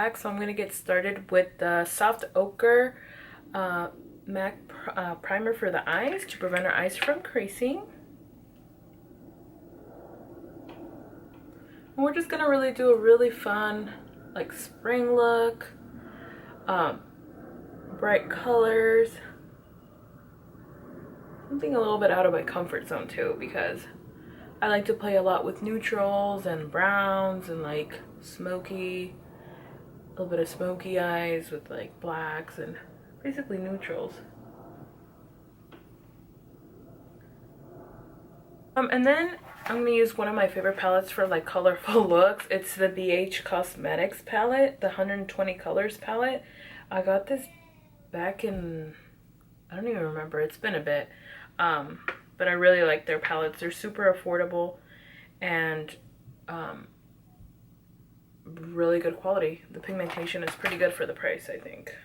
back, so I'm going to get started with the Soft Ochre MAC primer for the eyes to prevent our eyes from creasing. And we're just going to really do a really fun, like, spring look, bright colors, something a little bit out of my comfort zone too, because I like to play a lot with neutrals and browns and like smoky, a little bit of smoky eyes with like blacks and basically neutrals. And then I'm gonna use one of my favorite palettes for like colorful looks. It's the BH Cosmetics palette, the 120 colors palette. I got this back in, I don't even remember, it's been a bit. But I really like their palettes. They're super affordable and really good quality. The pigmentation is pretty good for the price, I think.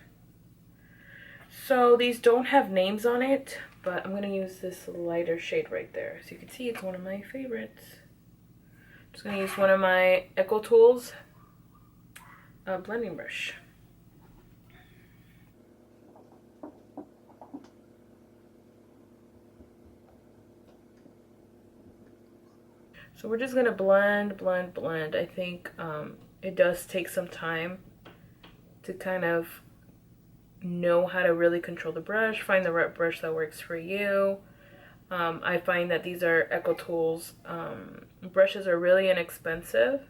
So these don't have names on it, but I'm going to use this lighter shade right there. As you can see, it's one of my favorites. I'm just going to use one of my Echo Tools blending brush. So we're just going to blend. I think it does take some time to kind of know how to really control the brush, find the right brush that works for you. I find that these are Echo Tools brushes are really inexpensive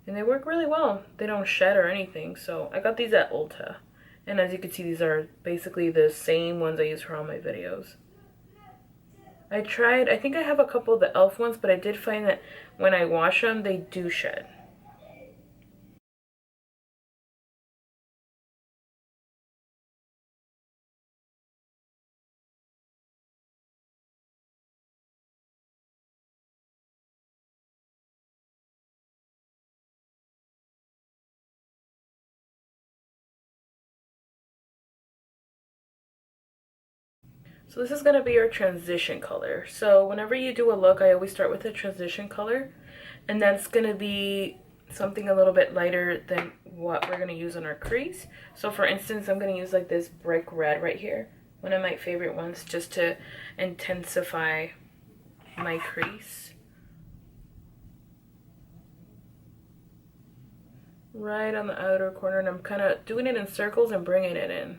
and they work really well. They don't shed or anything. So I got these at Ulta, and as you can see, these are basically the same ones I use for all my videos. I think I have a couple of the e.l.f. ones, but I did find that when I wash them, they do shed. So this is going to be your transition color. So whenever you do a look, I always start with a transition color, and that's going to be something a little bit lighter than what we're going to use on our crease. So for instance, I'm going to use like this brick red right here, one of my favorite ones, just to intensify my crease. Right on the outer corner, and I'm kind of doing it in circles and bringing it in.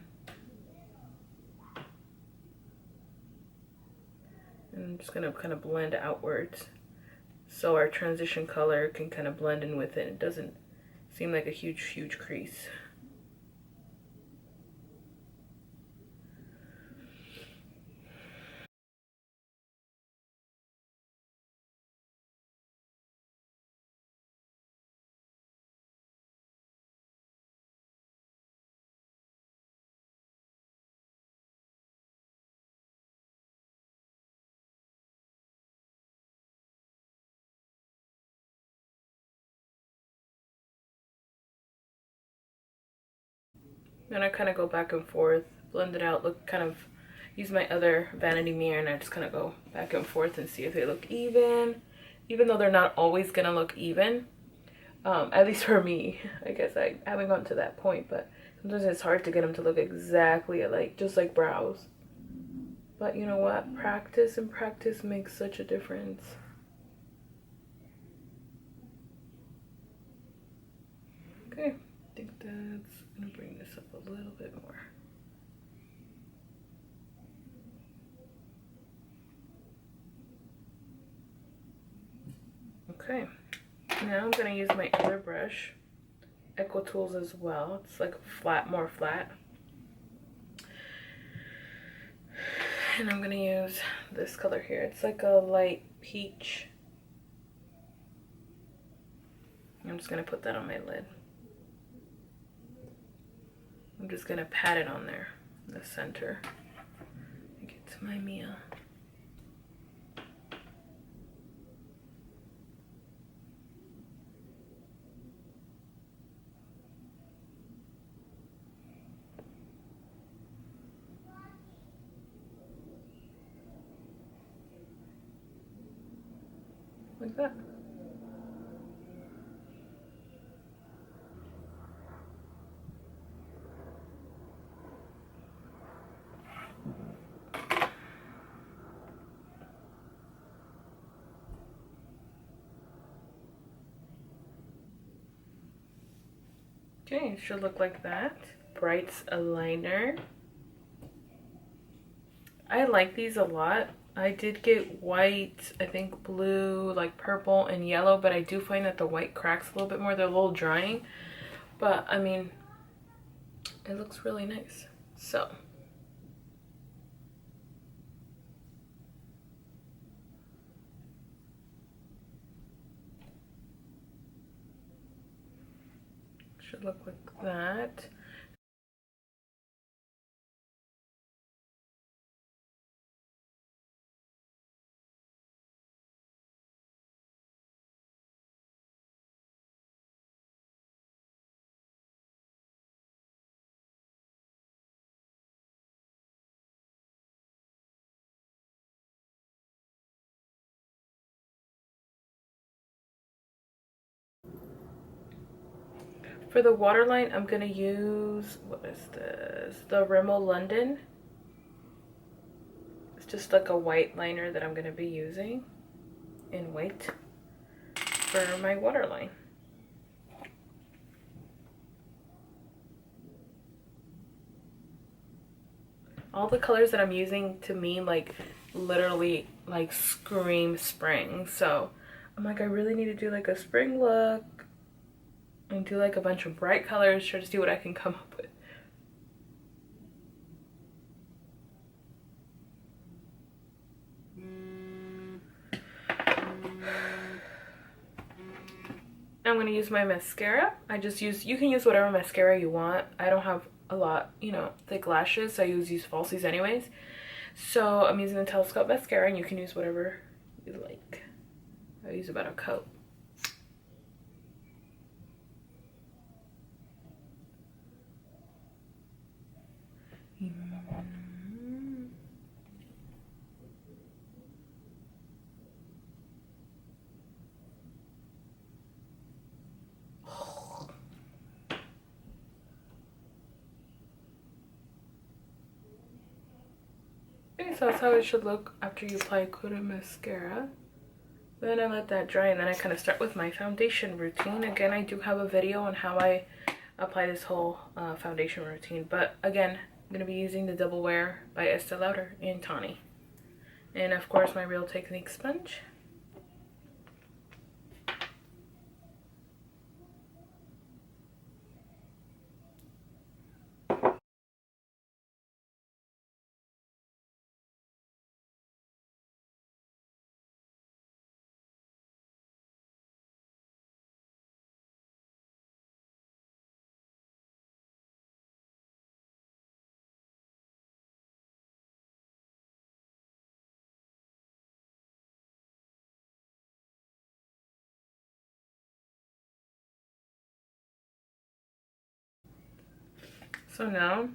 I'm just going to kind of blend outwards so our transition color can kind of blend in with it. It doesn't seem like a huge crease. Then I kind of go back and forth, blend it out, look, kind of use my other vanity mirror, and I just kind of go back and forth and see if they look even though they're not always gonna look even, at least for me. I guess I haven't gotten to that point, but sometimes it's hard to get them to look exactly alike, just like brows. But you know what, practice makes such a difference. Okay, I think that's gonna bring this up a little bit more. Okay, now I'm gonna use my other brush, Echo Tools as well. It's like flat, more flat. And I'm gonna use this color here. It's like a light peach. I'm just gonna put that on my lid. I'm just gonna pat it on there, in the center. Get to my Mia. Like that. Okay, it should look like that. Brights liner. I like these a lot. I did get white, I think blue, like purple and yellow, but I do find that the white cracks a little bit more. They're a little drying, but I mean, it looks really nice. So should look like that. For the waterline, I'm gonna use, what is this? The Rimmel London. It's just like a white liner that I'm gonna be using in white for my waterline. All the colors that I'm using to me like literally like scream spring. So I'm like, I really need to do like a spring look and do like a bunch of bright colors, try to see what I can come up with. I'm gonna use my mascara. You can use whatever mascara you want. I don't have a lot, you know, thick lashes, so I use falsies anyways. So I'm using the Telescope mascara, and you can use whatever you like. I use about a coat. Okay, so that's how it should look after you apply Cura mascara. Then I let that dry, and then I kind of start with my foundation routine. Again, I do have a video on how I apply this whole foundation routine, but again, I'm going to be using the Double Wear by Estee Lauder in Tawny. And of course, my Real Technique sponge. So now,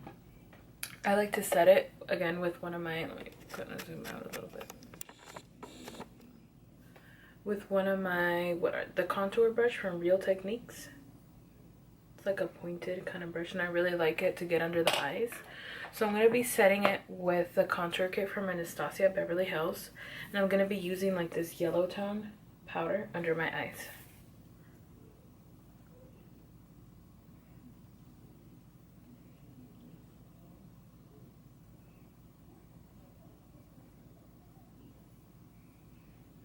I like to set it again with one of my, let me kind of zoom out a little bit. With one of my, the contour brush from Real Techniques. It's like a pointed kind of brush, and I really like it to get under the eyes. So I'm going to be setting it with the contour kit from Anastasia Beverly Hills. And I'm going to be using like this yellow tone powder under my eyes.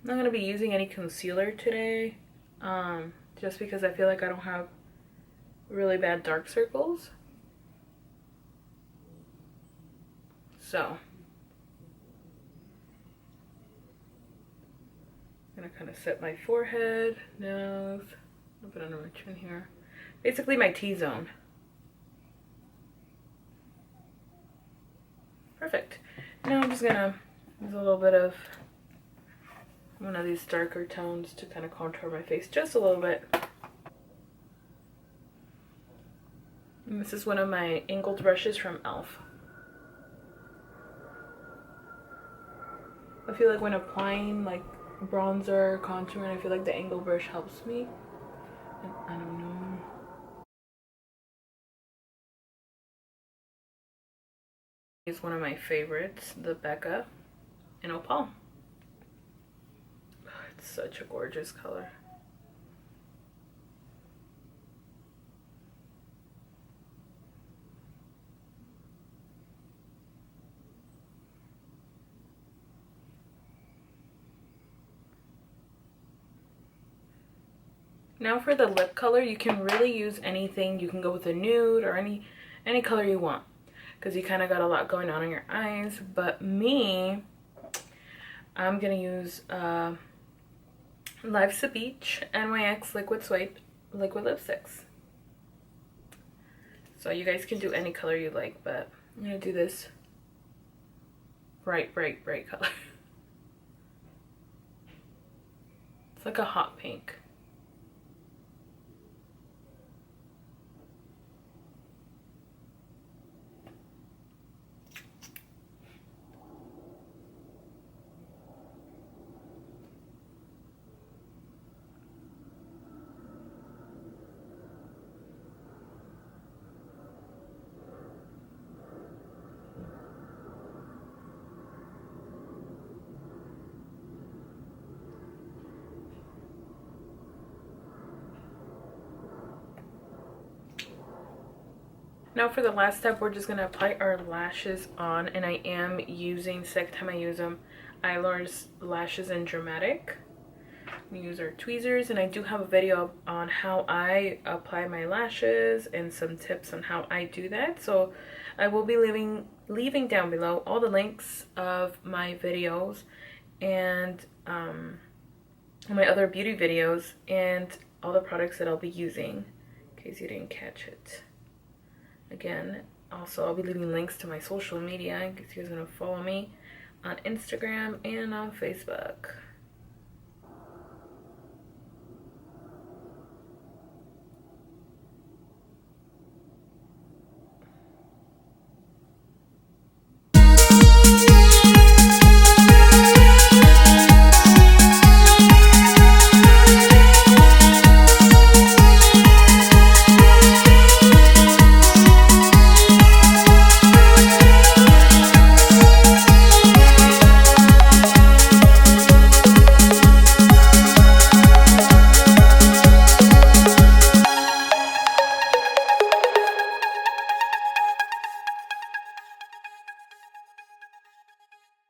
I'm not going to be using any concealer today, just because I feel like I don't have really bad dark circles. So I'm going to kind of set my forehead, nose, a little bit under my chin here. Basically my T-zone. Perfect. Now I'm just going to use a little bit of one of these darker tones to kind of contour my face just a little bit. And this is one of my angled brushes from e.l.f. I feel like when applying like bronzer, contouring, I feel like the angled brush helps me. And I don't know. It's one of my favorites, the Becca in Opal. It's such a gorgeous color. Now for the lip color, you can really use anything. You can go with a nude or any color you want, because you kind of got a lot going on in your eyes. But me, I'm gonna use Life's a Beach NYX Liquid Swipe liquid lipsticks. So you guys can do any color you like, but I'm gonna do this bright color. It's like a hot pink. Now for the last step, we're just going to apply our lashes on, and I am using, second time I use them, Eyelar's Lashes in Dramatic. We use our tweezers, and I do have a video on how I apply my lashes and some tips on how I do that. So I will be leaving down below all the links of my videos and my other beauty videos and all the products that I'll be using, in case you didn't catch it. Again, also I'll be leaving links to my social media in case you guys want to follow me on Instagram and on Facebook.